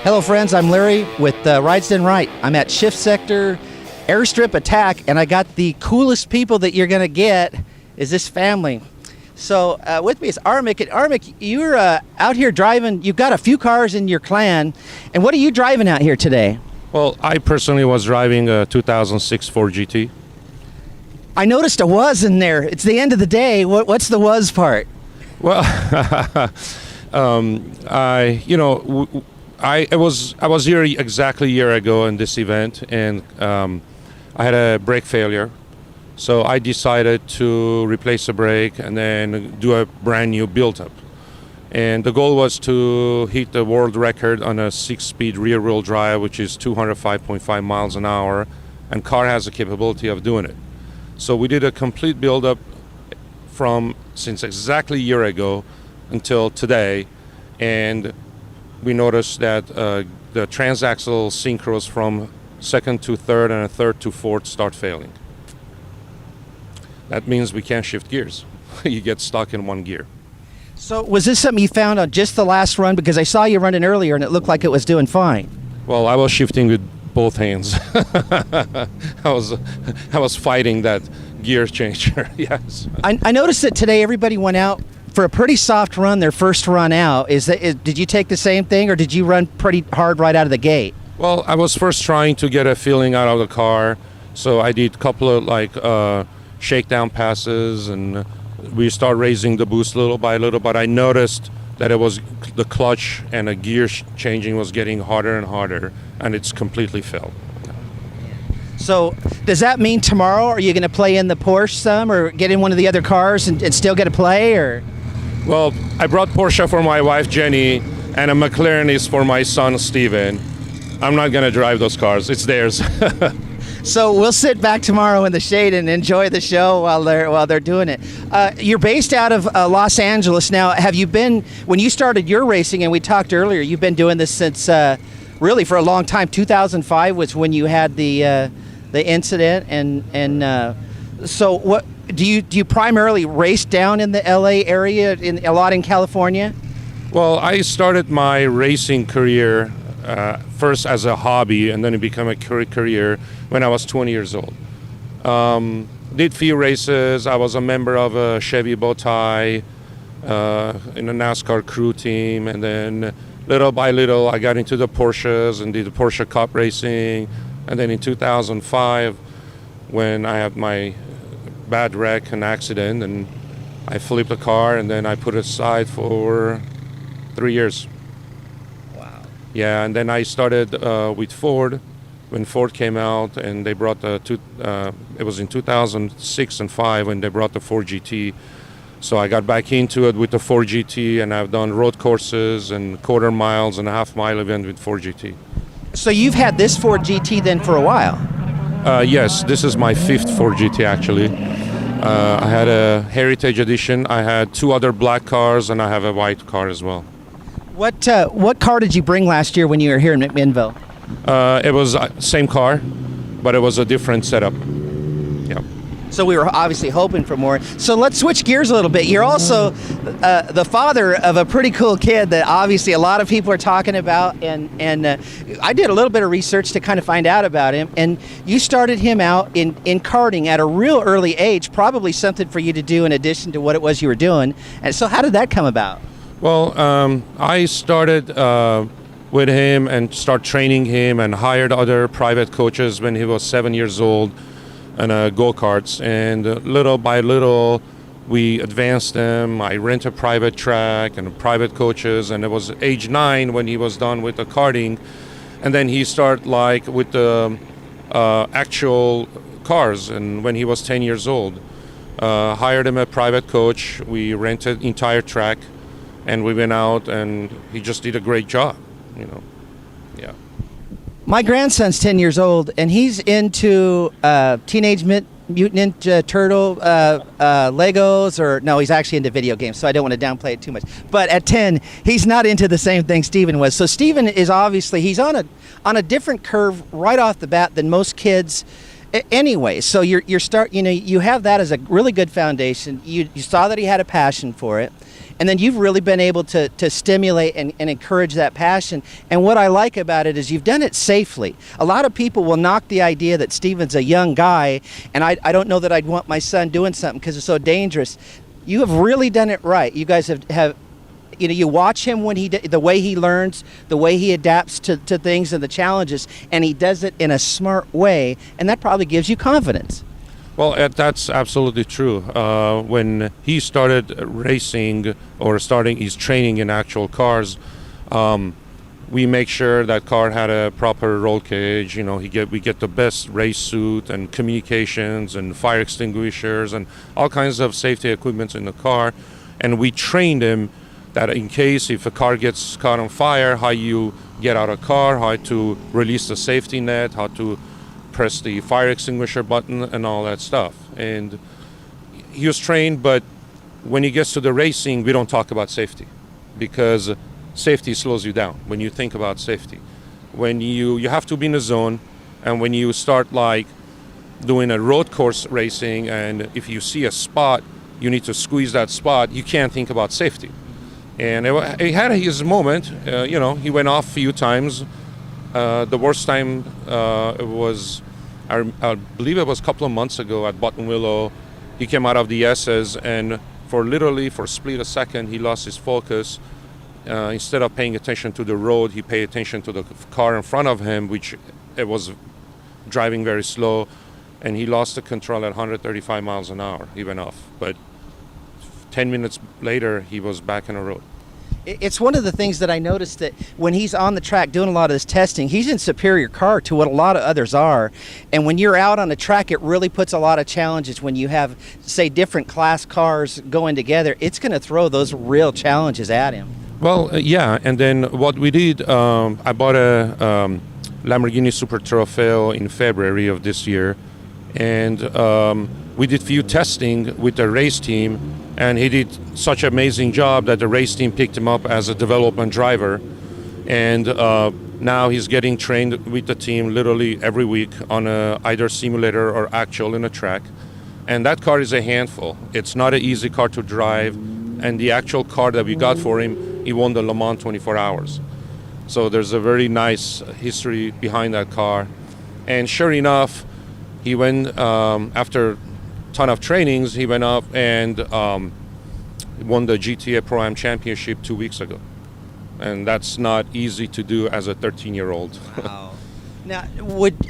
Hello friends, I'm Larry with Rides Done Right. I'm at S3ctor Airstrip Attack, and I got the coolest people that you're going to get is this family. So with me is Armik. And Armik, you're out here driving. You've got a few cars in your clan. And what are you driving out here today? Well, I personally was driving a 2006 Ford GT. I noticed a was in there. It's the end of the day. What's the was part? Well, I was here exactly a year ago in this event, and I had a brake failure. So I decided to replace the brake and then do a brand new build-up. And the goal was to hit the world record on a 6-speed rear-wheel drive, which is 205.5 miles an hour, and car has the capability of doing it. So we did a complete build-up since exactly a year ago until today, and we noticed that the transaxle synchros from second to third and a third to fourth start failing. That means we can't shift gears. You get stuck in one gear. So was this something you found on just the last run? Because I saw you running earlier and it looked like it was doing fine. Well, I was shifting with both hands. I was fighting that gear changer. Yes. I noticed that today everybody went out for a pretty soft run, their first run out. Did you take the same thing, or did you run pretty hard right out of the gate? Well, I was first trying to get a feeling out of the car, so I did a couple of shakedown passes, and we start raising the boost little by little, but I noticed that it was the clutch and the gear changing was getting harder and harder, and it's completely failed. So does that mean tomorrow are you going to play in the Porsche some, or get in one of the other cars and still get to play, or? Well, I brought Porsche for my wife Jenny, and a McLaren is for my son Steven. I'm not going to drive those cars, it's theirs. So we'll sit back tomorrow in the shade and enjoy the show while they're doing it. You're based out of Los Angeles now. Have you been, when you started your racing, and we talked earlier, you've been doing this since really for a long time. 2005 was when you had the incident, and so what do you primarily race down in the LA area, a lot in California? Well, I started my racing career first as a hobby, and then it became a career when I was 20 years old. Did few races. I was a member of a Chevy Bowtie in a NASCAR crew team, and then little by little I got into the Porsches and did the Porsche Cup racing. And then in 2005, when I had my bad wreck and accident, and I flipped the car, and then I put it aside for 3 years. Wow. Yeah, and then I started with Ford when Ford came out, and they brought it was in 2006 and 5 when they brought the Ford GT. So I got back into it with the Ford GT, and I've done road courses and quarter miles and a half-mile event with Ford GT. So you've had this Ford GT then for a while? Yes, this is my 5th Ford GT actually. I had a Heritage Edition, I had 2 other black cars, and I have a white car as well. What car did you bring last year when you were here in McMinnville? It was same car, but it was a different setup. Yeah. So we were obviously hoping for more. So let's switch gears a little bit. You're also the father of a pretty cool kid that obviously a lot of people are talking about, and I did a little bit of research to kind of find out about him, and you started him out in karting at a real early age, probably something for you to do in addition to what it was you were doing. And so how did that come about? Well, I started with him and start training him and hired other private coaches when he was 7 years old, and go-karts, and little by little we advanced them. I rent a private track and private coaches, and it was age 9 when he was done with the karting, and then he started with the actual cars, and when he was 10 years old, hired him a private coach. We rented entire track, and we went out, and he just did a great job, yeah. My grandson's 10 years old, and he's into Teenage Mutant Ninja Turtle Legos, or no, he's actually into video games, so I don't want to downplay it too much. But at 10, he's not into the same thing Steven was. So Steven is obviously, he's on a different curve right off the bat than most kids Anyway, so you're start. You have that as a really good foundation. You saw that he had a passion for it, and then you've really been able to stimulate and encourage that passion. And what I like about it is you've done it safely. A lot of people will knock the idea that Steven's a young guy, and I don't know that I'd want my son doing something because it's so dangerous. You have really done it right. You guys have you watch him when the way he learns, the way he adapts to things and the challenges, and he does it in a smart way, and that probably gives you confidence. Well, that's absolutely true. When he started racing or starting his training in actual cars, we make sure that car had a proper roll cage. We get the best race suit and communications and fire extinguishers and all kinds of safety equipment in the car, and we trained him that in case if a car gets caught on fire, how you get out of the car, how to release the safety net, how to press the fire extinguisher button and all that stuff. And he was trained, but when he gets to the racing, we don't talk about safety because safety slows you down when you think about safety. When you have to be in the zone, and when you start like doing a road course racing, and if you see a spot, you need to squeeze that spot, you can't think about safety. And he had his moment, he went off a few times. The worst time it was, I believe it was a couple of months ago at Buttonwillow. He came out of the S's, and for a split a second, he lost his focus. Instead of paying attention to the road, he paid attention to the car in front of him, which it was driving very slow, and he lost the control at 135 miles an hour. He went off, but 10 minutes later, he was back on the road. It's one of the things that I noticed that when he's on the track doing a lot of this testing, he's in superior car to what a lot of others are. And when you're out on the track, it really puts a lot of challenges. When you have, say, different class cars going together, it's going to throw those real challenges at him. Well, yeah. And then what we did, I bought a Lamborghini Super Trofeo in February of this year. And we did few testing with the race team, and he did such an amazing job that the race team picked him up as a development driver. And now he's getting trained with the team literally every week on either simulator or actual in a track. And that car is a handful. It's not an easy car to drive. And the actual car that we got for him, he won the Le Mans 24 hours. So there's a very nice history behind that car. And sure enough, he went, after a ton of trainings, he went up and won the GTA Pro-Am Championship 2 weeks ago. And that's not easy to do as a 13-year-old. Wow. Now,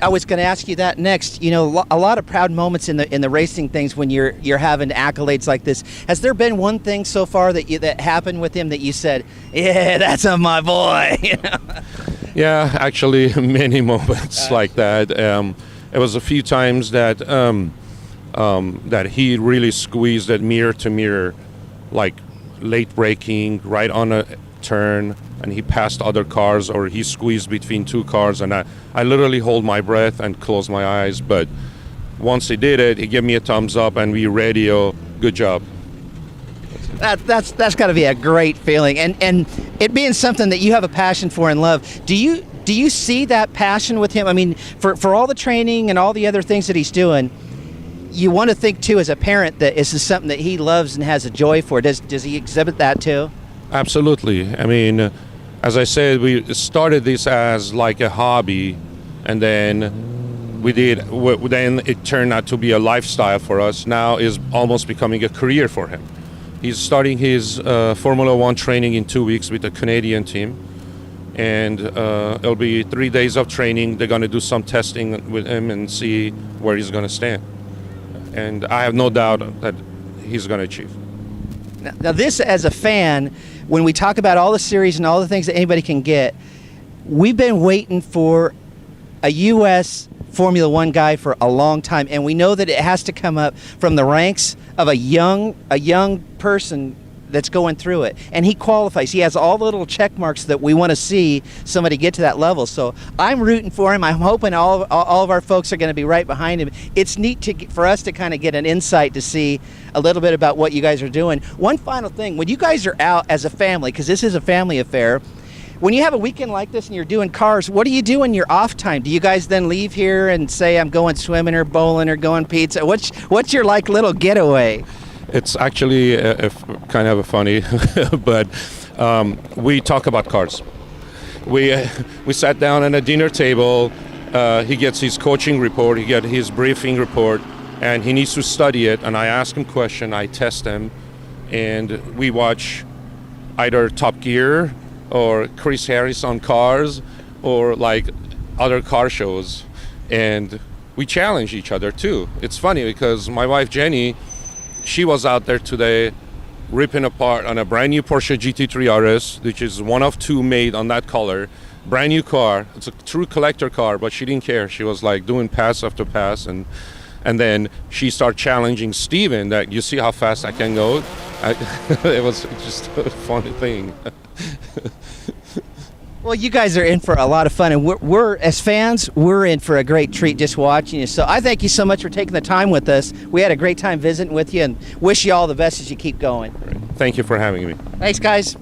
I was going to ask you that next. A lot of proud moments in the racing things when you're having accolades like this. Has there been one thing so far that happened with him that you said, "Yeah, that's my boy"? Yeah, actually, many moments like that. It was a few times that that he really squeezed that mirror to mirror, like late braking right on a turn, and he passed other cars, or he squeezed between two cars, and I literally hold my breath and close my eyes. But once he did it, he gave me a thumbs up, and we radio, "Good job." That's got to be a great feeling, and it being something that you have a passion for and love. Do you see that passion with him? I mean, for all the training and all the other things that he's doing, you want to think too as a parent that this is something that he loves and has a joy for. Does he exhibit that too? Absolutely. I mean, as I said, we started this as like a hobby, and then then it turned out to be a lifestyle for us. Now is almost becoming a career for him. He's starting his Formula One training in 2 weeks with the Canadian team, and it'll be 3 days of training. They're going to do some testing with him and see where he's going to stand. And I have no doubt that he's going to achieve. Now this, as a fan, when we talk about all the series and all the things that anybody can get, we've been waiting for a U.S. Formula One guy for a long time, and we know that it has to come up from the ranks of a young person that's going through it, and he qualifies. He has all the little check marks that we want to see somebody get to that level. So I'm rooting for him. I'm hoping all of our folks are going to be right behind him. It's neat for us to kind of get an insight to see a little bit about what you guys are doing. One final thing, when you guys are out as a family, because this is a family affair, When you have a weekend like this and you're doing cars, what do you do in your off time? Do you guys then leave here and say, I'm going swimming or bowling or going pizza? What's your like little getaway? It's actually kind of a funny, but we talk about cars. We sat down at a dinner table. He gets his coaching report, he gets his briefing report, and he needs to study it. And I ask him questions, I test him, and we watch either Top Gear or Chris Harris on cars or like other car shows, and we challenge each other too. It's funny because my wife Jenny, she was out there today ripping apart on a brand new Porsche GT3 RS, which is one of two made on that color. Brand new car. It's a true collector car, but she didn't care. She was like doing pass after pass, and then she started challenging Steven that you see how fast I can go. It was just a funny thing. Well, you guys are in for a lot of fun, and we're as fans, we're in for a great treat just watching you. So I thank you so much for taking the time with us. We had a great time visiting with you, and wish you all the best as you keep going. Thank you for having me. Thanks, guys.